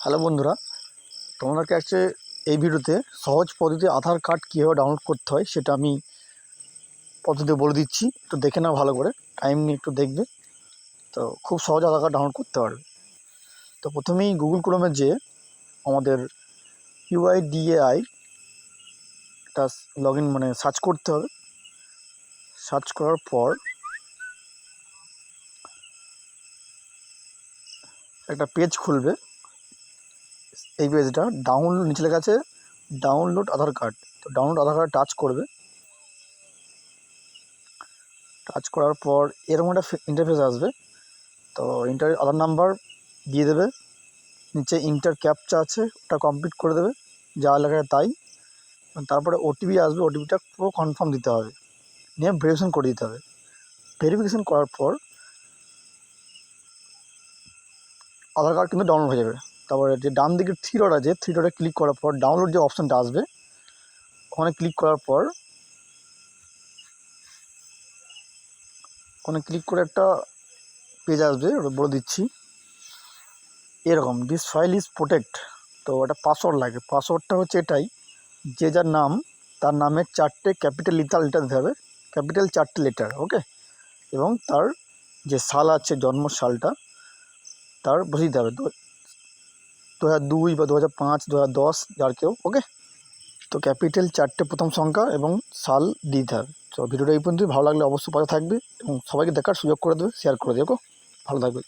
Hello বন্ধুরা, তোমাদেরকে আজকে এই ভিডিওতে সহজ পদ্ধতিতে আধার কার্ড কীভাবে ডাউনলোড করতে হয় সেটা আমি পদ্ধতি বলে দিচ্ছি। একটু দেখে নাও, ভালো করে টাইম নিয়ে একটু দেখবে, তো খুব সহজ আধার কার্ড ডাউনলোড করতে পারবে। তো প্রথমেই গুগল ক্রোমে যে আমাদের UIDAI টা লগ ইন সার্চ করতে হবে। সার্চ করার পর একটা পেজ খুলবে। এই পেজটা ডাউনলোড, নিচে লেখা আছে ডাউনলোড আধার কার্ড। তো ডাউনলোড আধার কার্ড টাচ করবে। টাচ করার পর এরকম একটা ইন্টারফেস আসবে। তো আধার নাম্বার দিয়ে দেবে, নিচে ইন্টার ক্যাপচা আছে, ওটা কমপ্লিট করে দেবে যা লেখা তাই। তারপরে ওটিপি আসবে, ওটিপিটা পুরো কনফার্ম দিতে হবে, নিয়ে ভেরিফিকেশন করে দিতে হবে। ভেরিফিকেশন করার পর আধার কার্ড কিন্তু ডাউনলোড হয়ে যাবে। তারপরে যে ডান দিকে থ্রি ডট আছে, থ্রি ডটে ক্লিক করার পর ডাউনলোড যে অপশানটা আসবে ওখানে ক্লিক করার পর ওখানে ক্লিক করে একটা পেজ আসবে, ওটা বলে দিচ্ছি এরকম, দিস ফাইল ইজ প্রোটেক্ট। তো একটা পাসওয়ার্ড লাগে, পাসওয়ার্ডটা হচ্ছে এটাই, যে যার নাম তার নামের 4টে ক্যাপিটাল লেটার দিতে হবে, ক্যাপিটাল 4টে লেটার, ওকে। এবং তার যে সাল আছে, জন্ম সালটা তার বসে দিতে হবে, 2002 বা 2005, 2010, যার কেউ, ওকে। তো ক্যাপিটাল 4টে প্রথম সংখ্যা এবং সাল দিতে হবে। তো ভিডিওটা এই পর্যন্ত, ভালো লাগলে অবশ্যই পাশে থাকবে এবং সবাইকে দেখার সুযোগ করে দেবে, শেয়ার করে দেবে, ওকে। ভালো থাকবে।